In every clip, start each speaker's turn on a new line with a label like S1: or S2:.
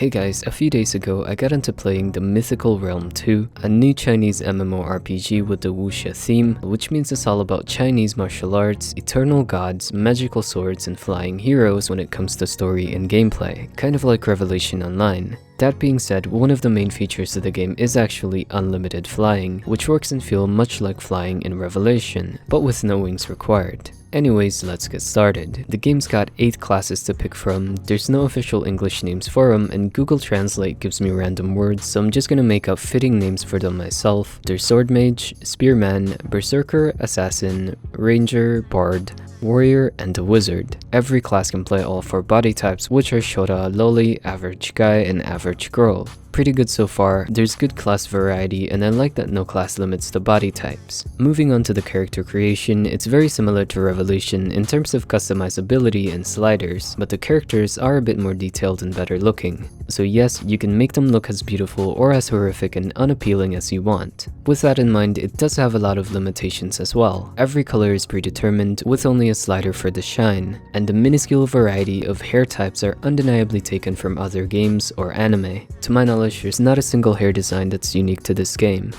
S1: Hey guys, a few days ago I got into playing the Mythical Realm 2, a new Chinese MMORPG with the wuxia theme, which means it's all about Chinese martial arts, eternal gods, magical swords, and flying heroes when it comes to story and gameplay, kind of like Revelation Online. That being said, one of the main features of the game is actually unlimited flying, which works and feels much like flying in Revelation, but with no wings required. Anyways, let's get started. The game's got 8 classes to pick from, there's no official English names for them, and Google Translate gives me random words, so I'm just gonna make up fitting names for them myself. There's Sword Mage, Spearman, Berserker, Assassin, Ranger, Bard, Warrior, and a Wizard. Every class can play all 4 body types, which are Shota, Loli, Average Guy, and Average Girl. Pretty good so far, there's good class variety, and I like that no class limits the body types. Moving on to the character creation, it's very similar to Revelation in terms of customizability and sliders, but the characters are a bit more detailed and better looking. So yes, you can make them look as beautiful or as horrific and unappealing as you want. With that in mind, it does have a lot of limitations as well. Every color is predetermined, with only a slider for the shine, and the minuscule variety of hair types are undeniably taken from other games or anime. To my knowledge, there's not a single hair design that's unique to this game.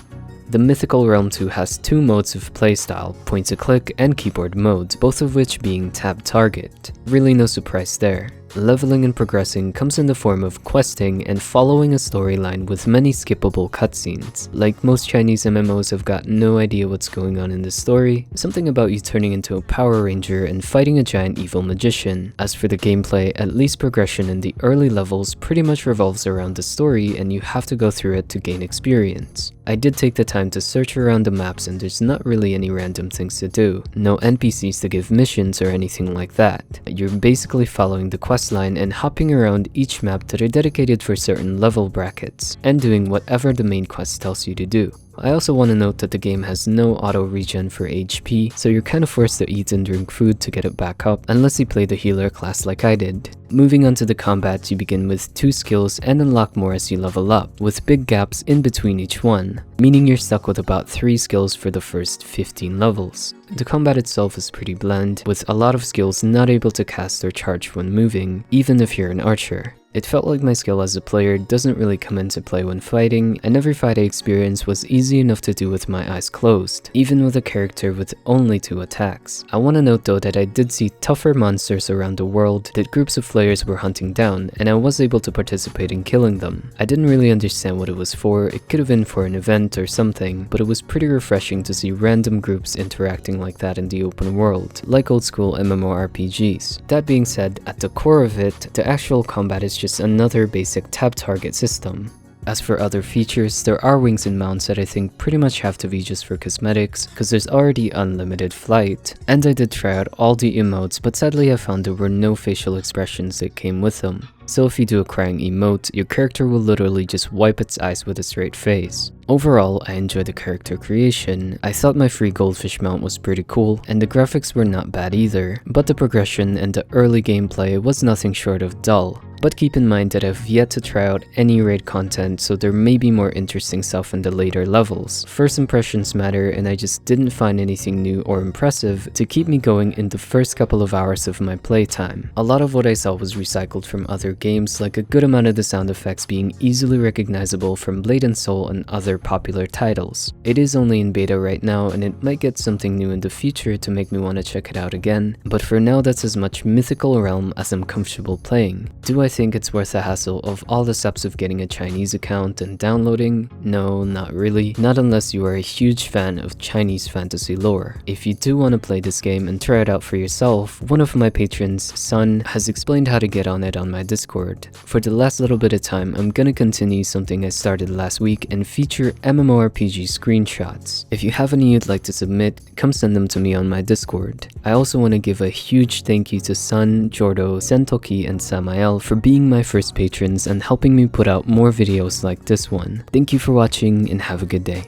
S1: The Mythical Realm 2 has 2 modes of playstyle, point to click and keyboard modes, both of which being tab target. Really no surprise there. Leveling and progressing comes in the form of questing and following a storyline with many skippable cutscenes. Like most Chinese MMOs, have got no idea what's going on in the story, something about you turning into a Power Ranger and fighting a giant evil magician. As for the gameplay, at least progression in the early levels pretty much revolves around the story and you have to go through it to gain experience. I did take the time to search around the maps and there's not really any random things to do. No NPCs to give missions or anything like that. You're basically following the quest line and hopping around each map that are dedicated for certain level brackets, and doing whatever the main quest tells you to do. I also want to note that the game has no auto regen for HP, so you're kind of forced to eat and drink food to get it back up, unless you play the healer class like I did. Moving on to the combat, you begin with 2 skills and unlock more as you level up, with big gaps in between each one, meaning you're stuck with about 3 skills for the first 15 levels. The combat itself is pretty bland, with a lot of skills not able to cast or charge when moving, even if you're an archer. It felt like my skill as a player doesn't really come into play when fighting, and every fight I experienced was easy enough to do with my eyes closed, even with a character with only 2 attacks. I want to note though that I did see tougher monsters around the world that groups of players were hunting down, and I was able to participate in killing them. I didn't really understand what it was for, it could have been for an event or something, but it was pretty refreshing to see random groups interacting like that in the open world, like old school MMORPGs. That being said, at the core of it, the actual combat is just another basic tab target system. As for other features, there are wings and mounts that I think pretty much have to be just for cosmetics, cause there's already unlimited flight. And I did try out all the emotes, but sadly I found there were no facial expressions that came with them. So if you do a crying emote, your character will literally just wipe its eyes with a straight face. Overall, I enjoyed the character creation. I thought my free goldfish mount was pretty cool, and the graphics were not bad either, but the progression and the early gameplay was nothing short of dull. But keep in mind that I've yet to try out any raid content, so there may be more interesting stuff in the later levels. First impressions matter, and I just didn't find anything new or impressive to keep me going in the first couple of hours of my playtime. A lot of what I saw was recycled from other games, like a good amount of the sound effects being easily recognizable from Blade and Soul and other popular titles. It is only in beta right now, and it might get something new in the future to make me want to check it out again, but for now that's as much Mythical Realm as I'm comfortable playing. Do I think it's worth the hassle of all the steps of getting a Chinese account and downloading? No, not really. Not unless you are a huge fan of Chinese fantasy lore. If you do want to play this game and try it out for yourself, one of my patrons, Sun, has explained how to get on it on my Discord. For the last little bit of time, I'm gonna continue something I started last week and feature MMORPG screenshots. If you have any you'd like to submit, come send them to me on my Discord. I also want to give a huge thank you to Sun, Jordoh, Sentokie, and Samael for being my first patrons and helping me put out more videos like this one. Thank you for watching and have a good day.